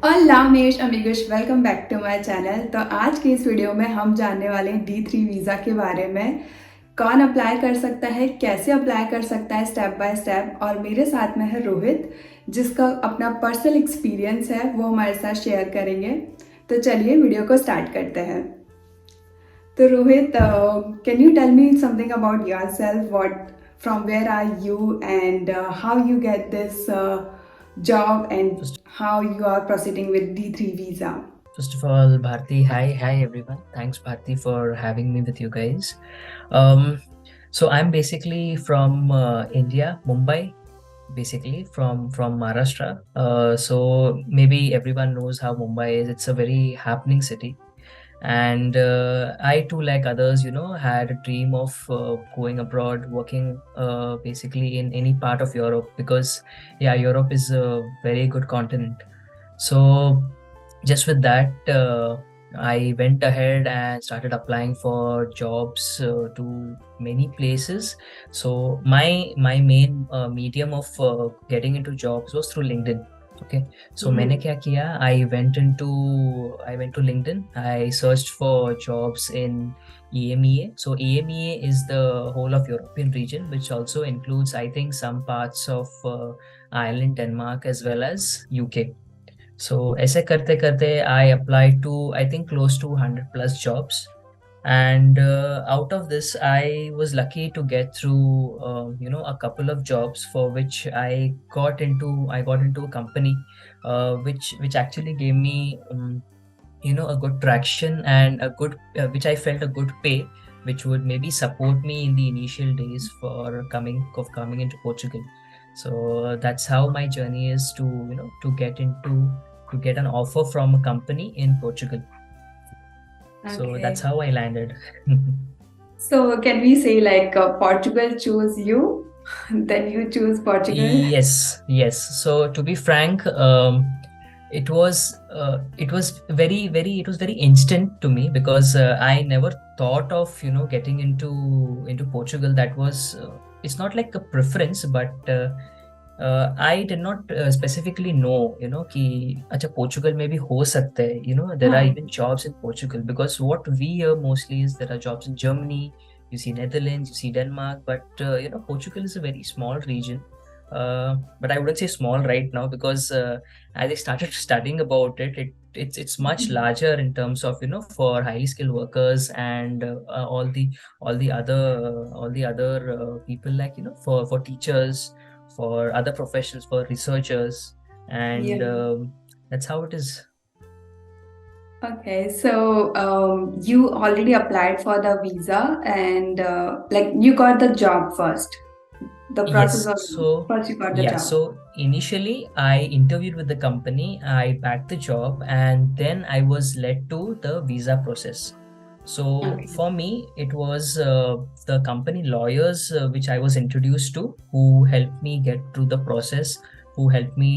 Hola मेष amigos, welcome back to my channel. तो आज की इस वीडियो में हम जानने वाले हैं D3 वीज़ा के बारे में। कौन अप्लाई कर सकता है, कैसे अप्लाई कर सकता है, स्टेप बाय स्टेप। और मेरे साथ में है रोहित, जिसका अपना पर्सनल एक्सपीरियंस है, वो हमारे साथ शेयर करेंगे। तो चलिए वीडियो को स्टार्ट करते हैं। तो Rohit, can you tell me something about yourself, what from where are you and how you get this job and First, how you are proceeding with D3 visa. first of all, Bharti, hi everyone. Thanks, Bharti, for having me with you guys. Um, so I'm basically from India, Mumbai, basically from Maharashtra. So maybe everyone knows how Mumbai is. It's a very happening city. And I too, like others, had a dream of going abroad, working basically in any part of Europe, because yeah, Europe is a very good continent. So just with that, I went ahead and started applying for jobs to many places. So my main medium of getting into jobs was through LinkedIn. Okay, so मैंने क्या किया? I went to LinkedIn. I searched for jobs in EMEA. So EMEA is the whole of European region, which also includes, I think, some parts of Ireland, Denmark, as well as UK. So ऐसे करते करते I applied to, I think, close to 100 plus jobs. And out of this, I was lucky to get through a couple of jobs for which I got into a company which actually gave me a good traction and a good which I felt a good pay, which would maybe support me in the initial days for coming into Portugal. So that's how my journey is to get an offer from a company in Portugal. So that's Okay. how I landed. So can we say like Portugal chose you, then you choose Portugal? Yes. So to be frank, it was very instant to me, because I never thought of getting into Portugal. That was it's not like a preference, but I did not specifically know कि अच्छा Portugal में भी हो सकते हैं. There are हाँ. even jobs in Portugal, because what we hear mostly is there are jobs in Germany. You see Netherlands, you see Denmark, but Portugal is a very small region. But I wouldn't say small right now, because as I started studying about it's much larger in terms of for highly skilled workers, and all the other people, like for teachers, for other professions, for researchers, Yeah. and that's how it is. Okay. So you already applied for the visa and like you got the job first. The process Yes. of So, first you got the yeah. job. So initially, I interviewed with the company, I backed the job, and then I was led to the visa process. So Okay. for me, it was the company lawyers which I was introduced to, who helped me get through the process, who helped me,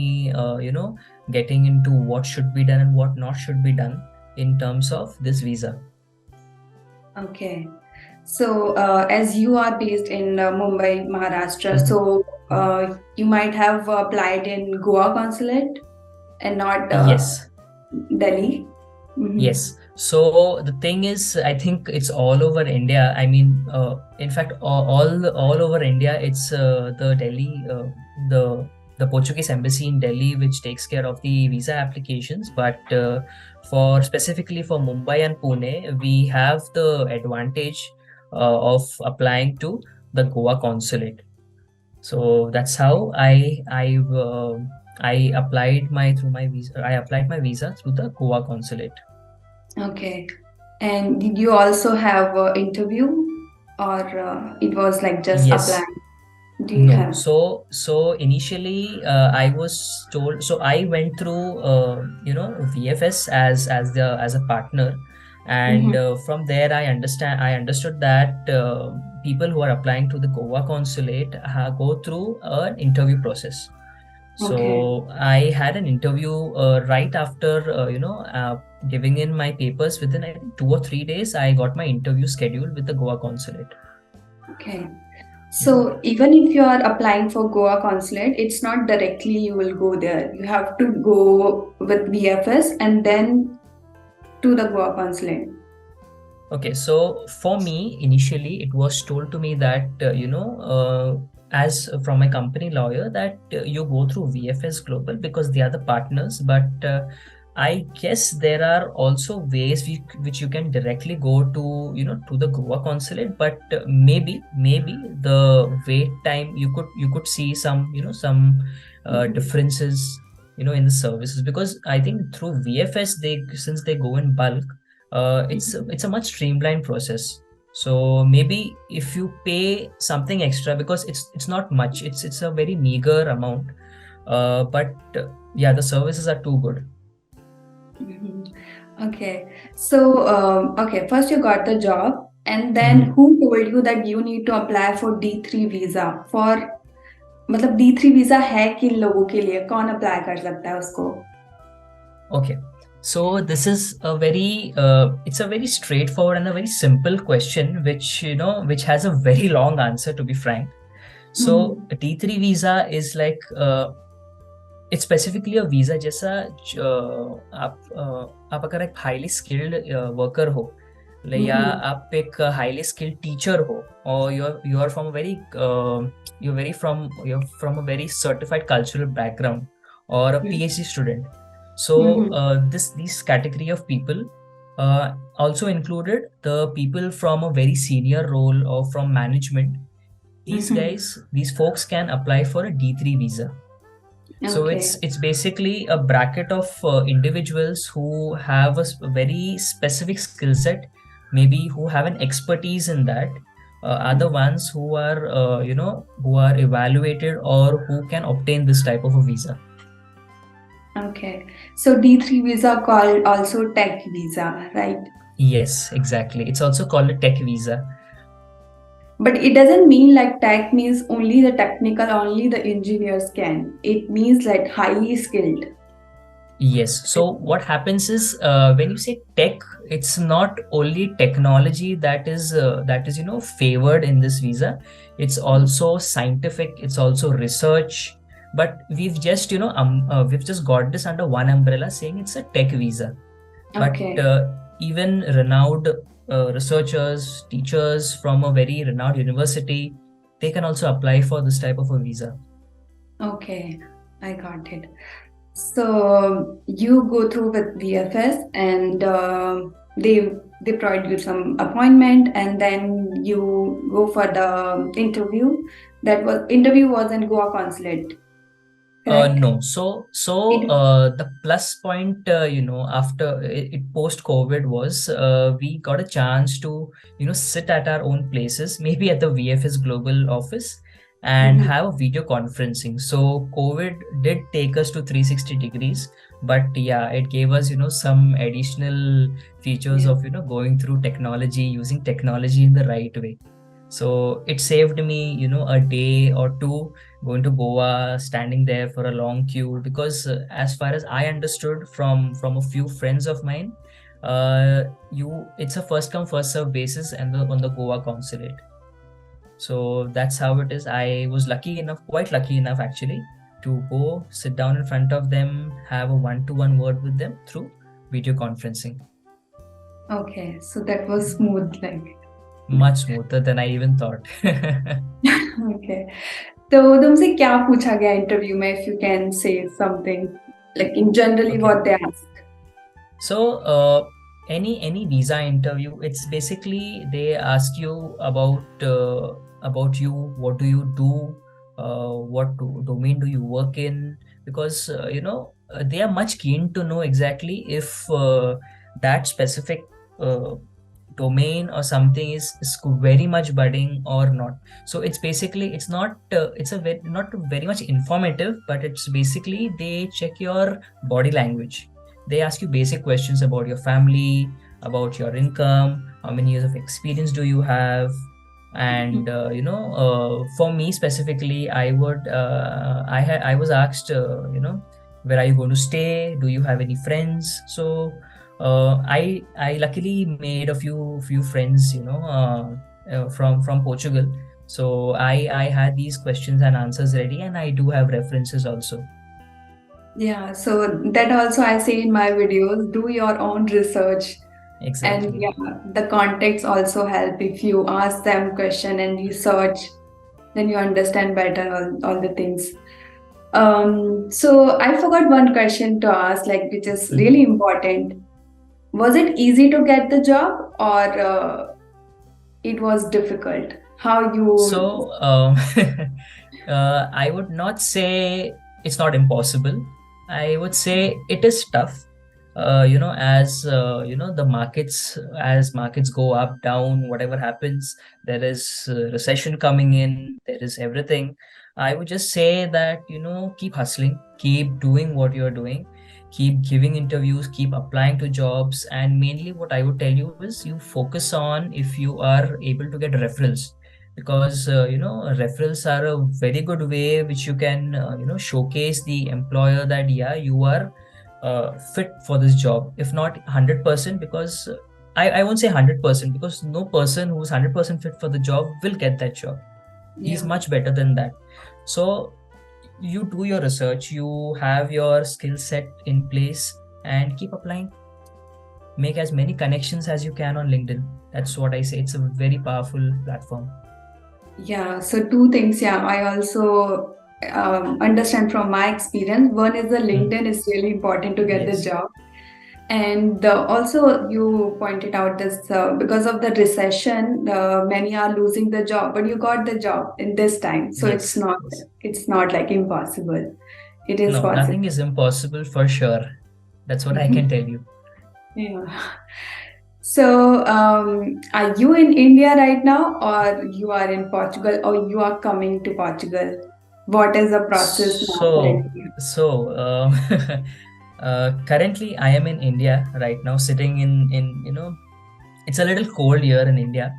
getting into what should be done and what not should be done in terms of this visa. Okay. So, as you are based in Mumbai, Maharashtra, Mhm. so Mhm. you might have applied in Goa consulate and not Yes. Delhi. Mm-hmm. Yes. So the thing is, I think it's all over India. I mean, in fact, all over India, it's the Delhi, the Portuguese embassy in Delhi, which takes care of the visa applications. But for specifically for Mumbai and Pune, we have the advantage of applying to the Goa consulate. So that's how I applied my visa. I applied my visa through the Goa consulate. Okay. And did you also have an interview or it was like just Yes. applying? Do you No. have? So initially, I was told. So I went through, VFS as a partner, and Mm-hmm. from there I understood that people who are applying to the Goa consulate go through an interview process. Okay. So I had an interview right after giving in my papers. Within, I think, 2 or 3 days, I got my interview scheduled with the Goa consulate. Okay. So even if you are applying for Goa consulate, it's not directly you will go there. You have to go with VFS and then to the Goa consulate. Okay, so for me, initially, it was told to me that, as from my company lawyer, that you go through VFS Global because they are the partners. But I guess there are also ways which you can directly go to, to the Goa consulate. But maybe the wait time you could see some, some differences, in the services, because I think through VFS since they go in bulk, it's a much streamlined process. So maybe if you pay something extra, because it's not much, it's a very meager amount, but yeah, the services are too good. Okay, so okay, first you got the job, and then who told you that you need to apply for D3 visa? For मतलब D3 visa है किन लोगों के लिए, कौन apply कर सकता है उसको? Okay, so this is a very it's a very straightforward and a very simple question, which has a very long answer, to be frank. So a D3 visa is like it's specifically a visa जैसा आप अगर एक highly skilled worker हो, या आप एक highly skilled teacher हो, or you're from a very you're from a very certified cultural background, or a PhD student. So these category of people also included the people from a very senior role or from management. These folks can apply for a D3 visa. So it's basically a bracket of individuals who have a very specific skill set, maybe who have an expertise in that, are the ones who are who are evaluated or who can obtain this type of a visa. Okay, so D3 visa called also tech visa, right? Yes, exactly. It's also called a tech visa. But it doesn't mean like tech means only the technical, only the engineers can. It means like highly skilled. Yes. So what happens is when you say tech, it's not only technology that is favored in this visa. It's also scientific. It's also research. But we've just we've just got this under one umbrella, saying it's a tech visa. Okay. But even renowned researchers, teachers from a very renowned university, they can also apply for this type of a visa. Okay, I got it. So you go through with VFS, and they provide you some appointment, and then you go for the interview. Interview was in Goa consulate. No. So the plus point, after it post COVID was we got a chance to sit at our own places, maybe at the VFS Global office, and have a video conferencing. So COVID did take us to 360 degrees, but yeah, it gave us some additional features of going through technology, using technology in the right way. So it saved me a day or two going to Goa, standing there for a long queue, because as far as I understood from a few friends of mine, it's a first come first serve basis and on the Goa consulate. So that's how it is. I was quite lucky enough actually, to go sit down in front of them, have a one-to-one word with them through video conferencing. Okay, so that was smooth, like much smoother than I even thought. Okay. तो तुमसे क्या पूछा गया interview में, if you can say something, like in generally what they ask? So any visa interview, it's basically they ask you about you, what do you do, what domain do you work in, because they are much keen to know exactly if that specific domain or something is very much budding or not. So it's basically, it's not not very much informative, but it's basically they check your body language. They ask you basic questions about your family, about your income, how many years of experience do you have, and for me specifically, I was asked where are you going to stay, do you have any friends. So I luckily made a few friends from Portugal. So I had these questions and answers ready, and I do have references also. Yeah, so that also I say in my videos, do your own research. And Exactly. yeah, the context also help. If you ask them question and research, then you understand better all the things. So I forgot one question to ask, like which is Mhm. really important. Was it easy to get the job or it was difficult? How you? So I would not say it's not impossible. I would say it is tough. As the markets, as markets go up, down, whatever happens, there is recession coming in, there is everything. I would just say that, keep hustling, keep doing what you're doing, keep giving interviews, keep applying to jobs. And mainly what I would tell you is you focus on if you are able to get referrals, because referrals are a very good way which you can showcase the employer that yeah, you are fit for this job, if not 100%, because I won't say 100%, because no person who's 100% fit for the job will get that job. He's Yeah. much better than that. So you do your research, you have your skill set in place, and keep applying. Make as many connections as you can on LinkedIn. That's what I say. It's a very powerful platform. Yeah, so two things. Yeah, I also understand from my experience. One is the Hmm. LinkedIn is really important to get the Yes. job. And also, you pointed out this because of the recession, many are losing the job, but you got the job in this time, so it's Yes. not Yes. it's not like impossible. It is No, possible. nothing is impossible for sure. That's what I can tell you. Yeah. So, are you in India right now, or you are in Portugal, or you are coming to Portugal? What is the process now So, currently? so currently I am in India right now, sitting in it's a little cold here in India,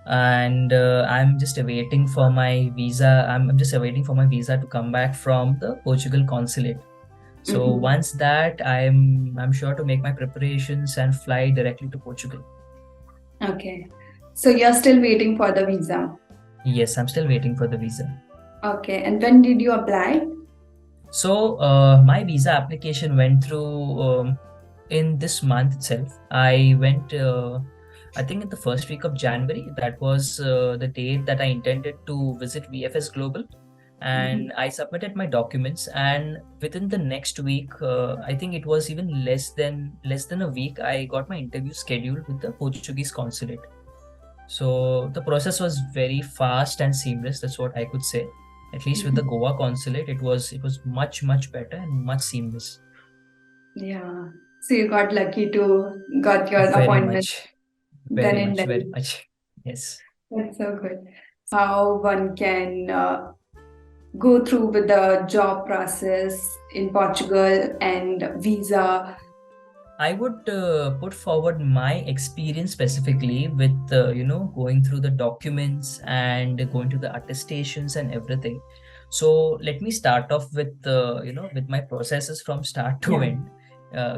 and I'm just awaiting for my visa. I'm just awaiting for my visa to come back from the Portugal consulate. So Mhm. once that, I'm sure to make my preparations and fly directly to Portugal. Okay. So you're still waiting for the visa. Yes, I'm still waiting for the visa. Okay. And when did you apply? So my visa application went through in this month itself. I went, I think, in the first week of January. That was the date that I intended to visit VFS Global, Mhm. and I submitted my documents. And within the next week, I think it was even less than a week, I got my interview scheduled with the Portuguese consulate. So the process was very fast and seamless. That's what I could say. At least with the Mhm. Goa consulate, it was much better and much seamless. Yeah. So you got lucky to got your Very appointment much, done very and much, very done. much. Yes. That's so good. How one can go through with the job process in Portugal and visa. I would put forward my experience specifically with going through the documents and going to the attestations and everything. So let me start off with with my processes from start to Yeah. end.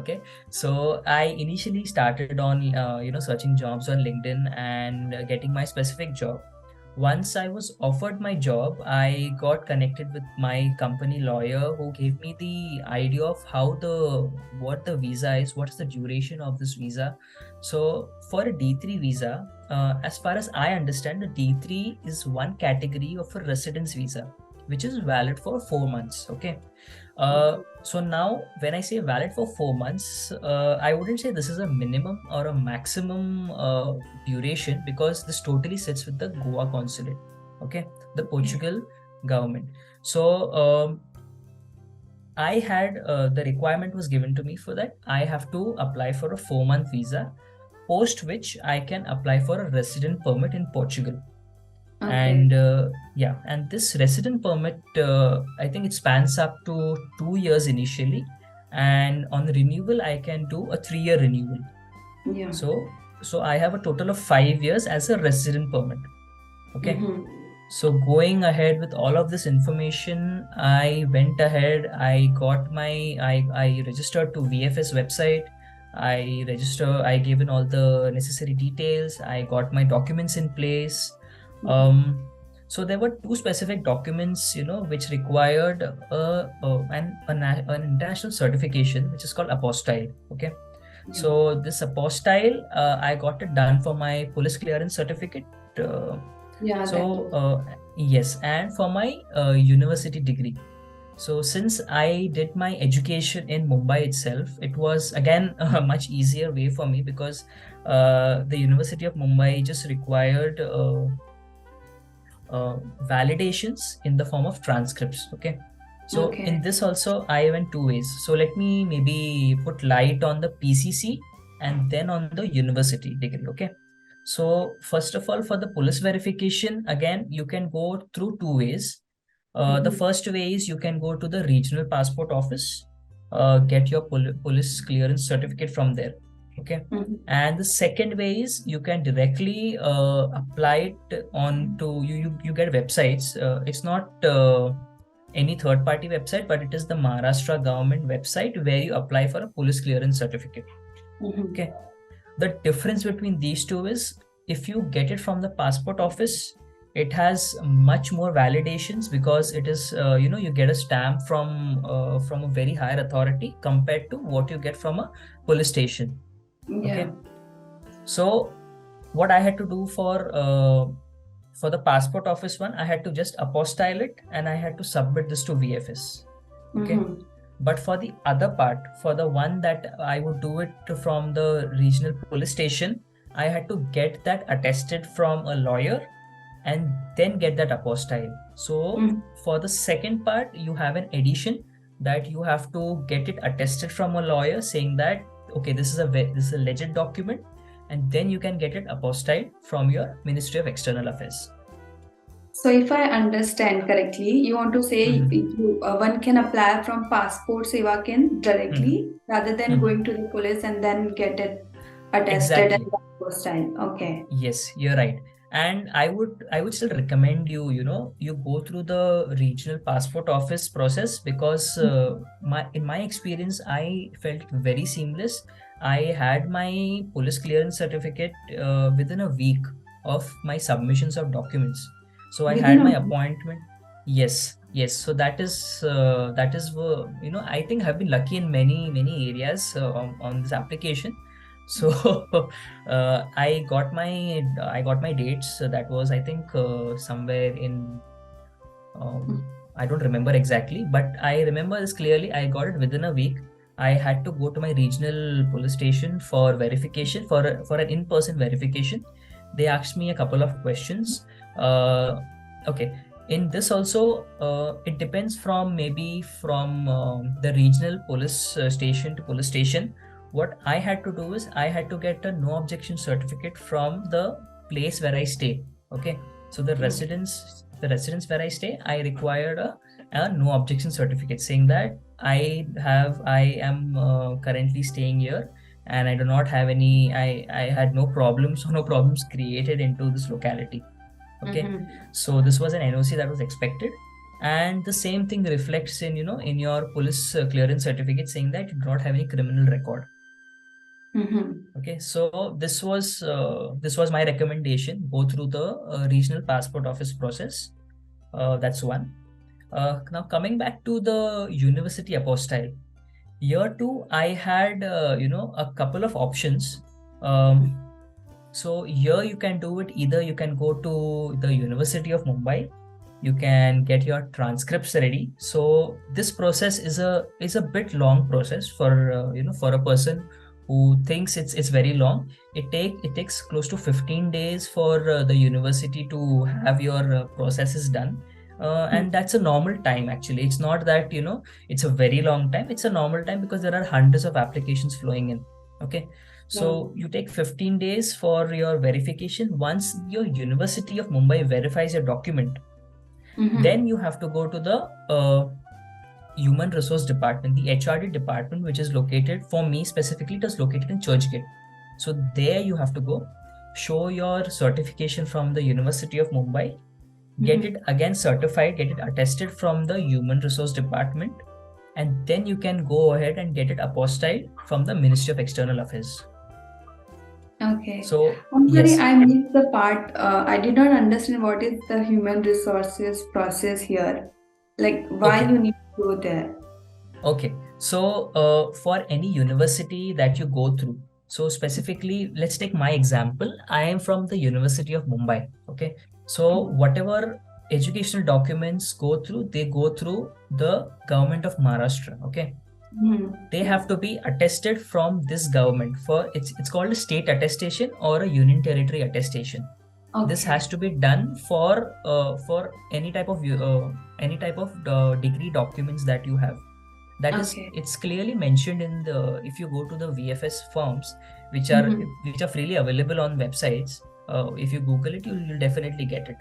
Okay, so I initially started on searching jobs on LinkedIn and getting my specific job. Once I was offered my job, I got connected with my company lawyer who gave me the idea of what the visa is, what's the duration of this visa. So for a D3 visa, as far as I understand, a D3 is one category of a residence visa, which is valid for 4 months. Okay. So now, when I say valid for 4 months, I wouldn't say this is a minimum or a maximum duration, because this totally sits with the Goa consulate, okay, the Okay. Portugal government. So I had the requirement was given to me for that. I have to apply for a 4-month visa, post which I can apply for a resident permit in Portugal. Okay. And yeah, and this resident permit, I think it spans up to 2 years initially, and on renewal I can do a 3-year renewal. Yeah. So I have a total of 5 years as a resident permit. Okay. Mm-hmm. So going ahead with all of this information, I went ahead, I registered to VFS website. I gave in all the necessary details. I got my documents in place. Mm-hmm. Um, So there were two specific documents, which required an international certification, which is called apostille. Okay. So this apostille, I got it done for my police clearance certificate. Yes, and for my university degree. So since I did my education in Mumbai itself, it was again a much easier way for me, because the University of Mumbai just required validations in the form of transcripts. Okay. So in this also I went two ways. So let me maybe put light on the PCC and then on the university degree. Okay. So first of all, for the police verification, again, you can go through two ways. The first way is you can go to the regional passport office, get your police clearance certificate from there. Okay. And the second way is you can directly apply it on to you get websites. It's not any third-party website, but it is the Maharashtra government website where you apply for a police clearance certificate. Okay. The difference between these two is, if you get it from the passport office, it has much more validations, because it is you get a stamp from a very higher authority compared to what you get from a police station. Okay. So what I had to do for the passport office one, I had to just apostille it and I had to submit this to VFS. Okay. But for the other part, for the one that I would do it from the regional police station, I had to get that attested from a lawyer and then get that apostille. So for the second part, you have an addition that you have to get it attested from a lawyer saying that, okay, this is a legit document, and then you can get it apostille from your Ministry of External Affairs. So if I understand correctly, you want to say one can apply from Passport Seva Kendra directly rather than going to the police and then get it attested and apostille. Okay. Yes, you're right. And I would still recommend you, you go through the regional passport office process, because in my experience, I felt very seamless. I had my police clearance certificate within a week of my submissions of documents. So I had my appointment. Yes. So that is I think I've been lucky in many areas on this application. So I got my dates. That was, I think, somewhere in I don't remember exactly, but I remember this clearly. I got it within a week. I had to go to my regional police station for verification, for an in-person verification. They asked me a couple of questions. Okay. In this also, it depends from the regional police station to police station. What I had to do is I had to get a no objection certificate from the place where I stay. Okay. So the residence where I stay, I required a no objection certificate saying that I am currently staying here and I do not have any, I had no problems created into this locality. Okay. So this was an NOC that was expected. And the same thing reflects in your police clearance certificate saying that you do not have any criminal record. Okay, so this was my recommendation. Go through the regional passport office process. That's one. Now coming back to the university apostille, year two, I had a couple of options. So here you can do it. Either you can go to the University of Mumbai, you can get your transcripts ready. So this process is a bit long process for for a person who thinks it's very long. It takes close to 15 days for the university to have your processes done. And that's a normal time actually. It's not that it's a very long time. It's a normal time because there are hundreds of applications flowing in. Okay. So you take 15 days for your verification. Once your University of Mumbai verifies your document, then you have to go to the Human Resource Department, the HRD department, which is located, for me specifically, it is located in 𝗪ᴏʀᴛ. So there you have to go, show your certification from the University of Mumbai, get it again certified, get it attested from the Human Resource Department, and then you can go ahead and get it apostilled from the Ministry of External Affairs. Okay. So I'm sorry, yes, I missed the part. I did not understand what is the human resources process here. Like, why okay. you need to go there? Okay, so for any university that you go through, so specifically, let's take my example. I am from the University of Mumbai. Okay, so whatever educational documents go through, they go through the government of Maharashtra. Okay, Hmm. they Yeah. have to be attested from this government for it's called a state attestation or a union territory attestation. This Okay. has to be done for any type of degree documents that you have. That is, Okay. it's clearly mentioned in the, if you go to the VFS forms, which are Hmm. which are freely available on websites. If you Google it, you'll definitely get it.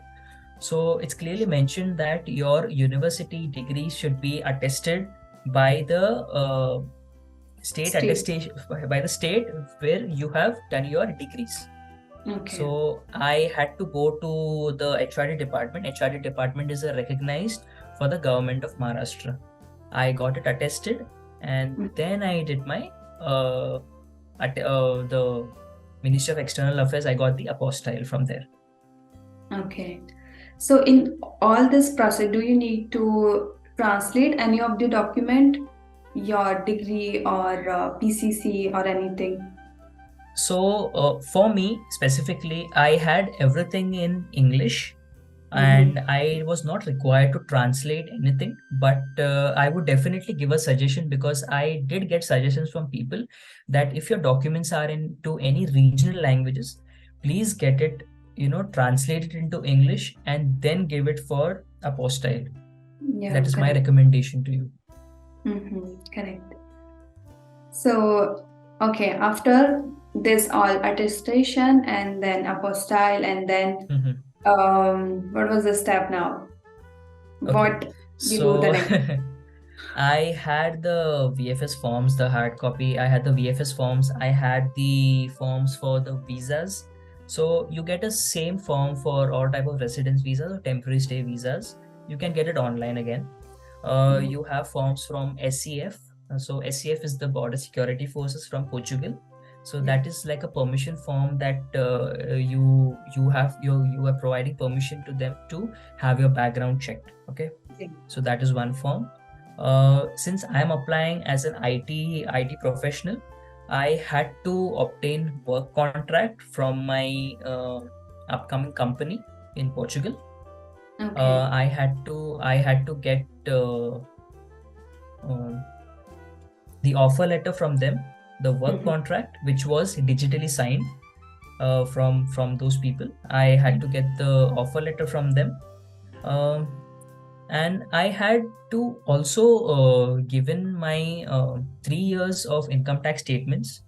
So it's clearly mentioned that your university degree should be attested by the state State. attestation, by the state where you have done your degrees. Okay. So I had to go to the HRD department. HRD department is recognized for the government of Maharashtra. I got it attested, and Mm. then I did my at the Ministry of External Affairs. I got the apostille from there. Okay. So in all this process, do you need to translate any of the document, your degree or PCC or anything? So for me specifically, I had everything in English, and Mm-hmm. I was not required to translate anything. But I would definitely give a suggestion, because I did get suggestions from people that if your documents are into any regional languages, please get it, translate it into English and then give it for apostille. Yeah, That is my correct. recommendation to you. Mm-hmm. Correct. So, okay, after this all attestation and then apostille and then Mhm. what was the step now? Okay, What you do the so next? I had the VFS forms, the hard copy. I had the VFS forms. I had the forms for the visas. So you get a same form for all type of residence visas or temporary stay visas. You can get it online again. Mhm. You have forms from SCF. So SCF is the Border Security Forces from Portugal. So Yeah. that is like a permission form that you are providing permission to them to have your background checked. Okay, Yeah. so that is one form. Since I am applying as an IT professional, I had to obtain work contract from my upcoming company in Portugal. Okay. I had to get um, the offer letter from them, the work Mhm. contract, which was digitally signed from those people. I had to get the offer letter from them. Um, and I had to also given my 3 years of income tax statements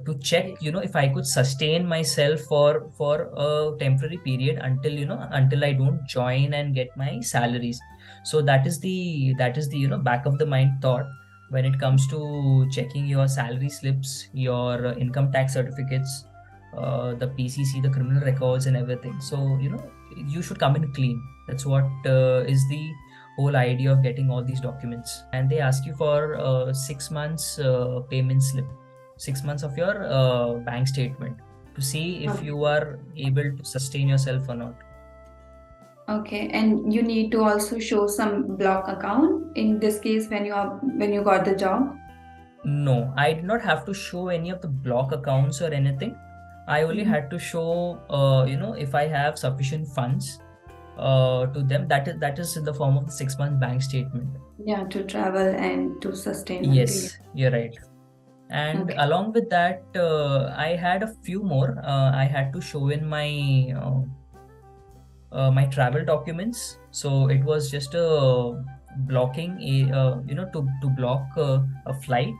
to check, if I could sustain myself for a temporary period until I don't join and get my salaries. So that is the back of the mind thought when it comes to checking your salary slips, your income tax certificates, the PCC, the criminal records, and everything. So you should come in clean. That's what is the whole idea of getting all these documents. And they ask you for 6 months payment slip, 6 months of your bank statement, to see if Okay. you are able to sustain yourself or not. Okay. And you need to also show some block account in this case when you got the job. No, I did not have to show any of the block accounts or anything. I only Mhm. had to show, if I have sufficient funds to them. That is in the form of the 6 month bank statement. Yeah, to travel and to sustain until you. Yes, you're right. And Okay. along with that, I had a few more. I had to show in my travel documents. So it was just a blocking to block a flight.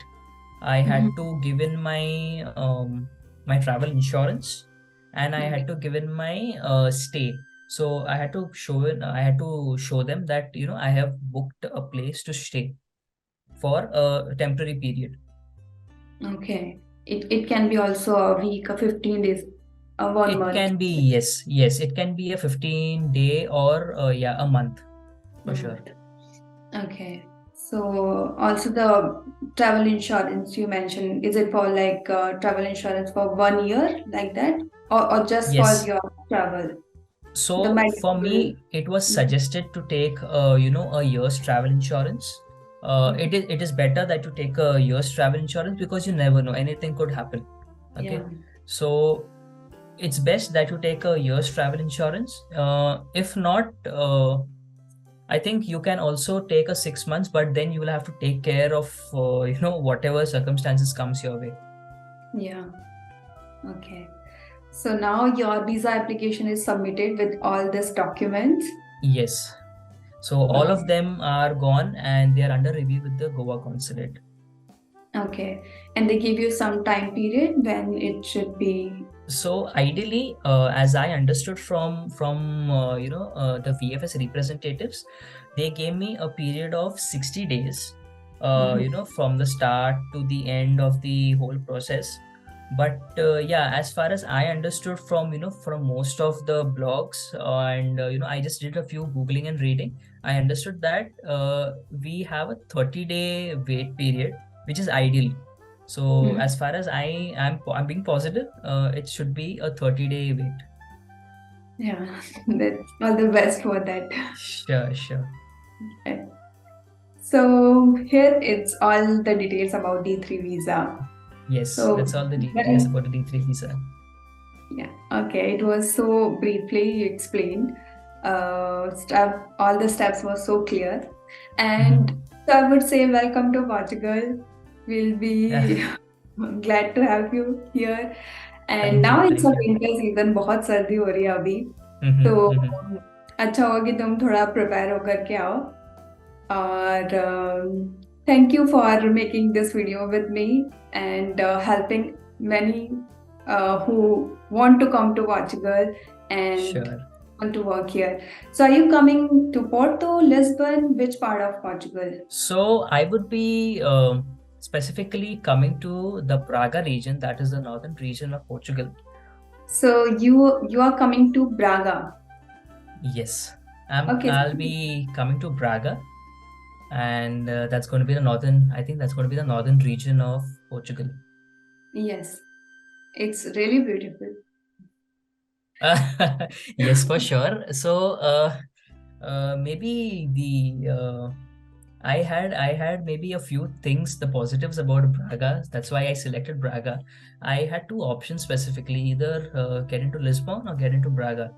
I had Mhm. to give in my travel insurance, and I Okay. had to give in my stay. So I had to show them that I have booked a place to stay for a temporary period. Okay. It can be also a week, a 15 days, a 1 month. It can be, yes, it can be a 15 day or yeah, a month for sure. Month. Okay. So also the travel insurance you mentioned, is it for like travel insurance for 1 year like that, or just for Yes. your travel, the So for medical? me, it was suggested to take, a year's travel insurance. It is better that you take a year's travel insurance because you never know, anything could happen. Okay. Yeah. So it's best that you take a year's travel insurance. If not, I think you can also take a 6 months, but then you will have to take care of, whatever circumstances comes your way. Yeah. Okay. So now your visa application is submitted with all these documents. Yes. So all of Okay. them are gone and they are under review with the Goa consulate. Okay. And they give you some time period when it should be. So ideally, as I understood from the VFS representatives, they gave me a period of 60 days, Mhm. from the start to the end of the whole process. But yeah, as far as I understood from most of the blogs, and I just did a few googling and reading, I understood that we have a 30-day wait period, which is ideal. So Mhm. as far as I'm being positive, it should be a 30-day wait. Yeah, that's all the best for that. Sure, sure. Okay. So here it's all the details about D3 visa. Yes, So that's all the details very, about the D3 visa. yeah, okay. It was so briefly explained. All the steps were so clear, and Mm-hmm. so I would say welcome to Portugal. We'll be glad to have you here. And Thank now you, it's a thank you. winter season, बहुत सर्दी हो रही है अभी, तो Mm-hmm, mm-hmm. अच्छा होगा कि तुम थोड़ा प्रिपेयर होकर के आओ. और thank you for making this video with me and helping many who want to come to Portugal and Sure. want to work here. So are you coming to Porto, Lisbon? Which part of Portugal? So I would be specifically coming to the Braga region, that is the northern region of Portugal. So you are coming to Braga. Yes, Okay. I'll be coming to Braga, and that's going to be the northern. I think that's going to be the northern region of Portugal. Yes, it's really beautiful. Yes, for sure. So maybe the I had maybe a few things, the positives about Braga. That's why I selected Braga. I had two options specifically, either get into Lisbon or get into Braga.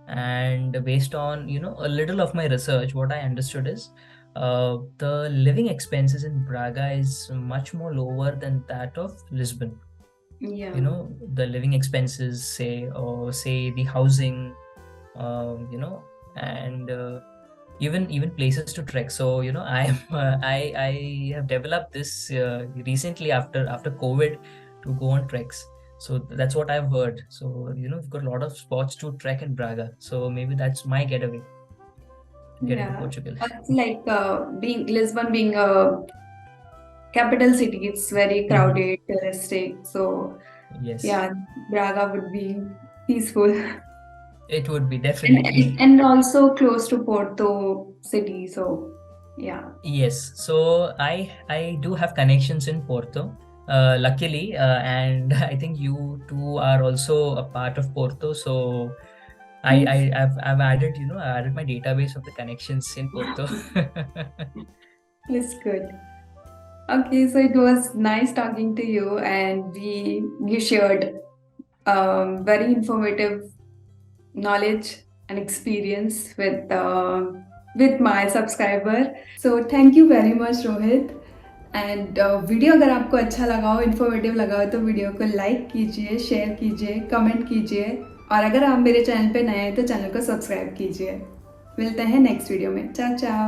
And based on a little of my research, what I understood is the living expenses in Braga is much more lower than that of Lisbon. Yeah. The living expenses, say the housing, and even places to trek. So I am I have developed this recently after COVID, to go on treks. So that's what I've heard. So we've got a lot of spots to trek in Braga, so maybe that's my getaway to get into Yeah. Portugal. It's like being Lisbon being a capital city, it's very Mhm. crowded, touristic. So Yes, yeah, Braga would be peaceful. it would be and, definitely. and and also close to Porto city. So yeah. Yes, so I do have connections in Porto, luckily, and I think you two are also a part of Porto. So Yes. I've added I added my database of the connections in Porto. It's good. Okay, so it was nice talking to you, and you shared very informative knowledge and experience with my subscriber. So thank you very much, Rohit. And video अगर आपको अच्छा लगा हो, informative लगा हो, तो video को like कीजिए, शेयर कीजिए, कमेंट कीजिए, और अगर आप मेरे चैनल पे नए हैं तो चैनल को सब्सक्राइब कीजिए. मिलते हैं नेक्स्ट वीडियो में. चाओ चाओ.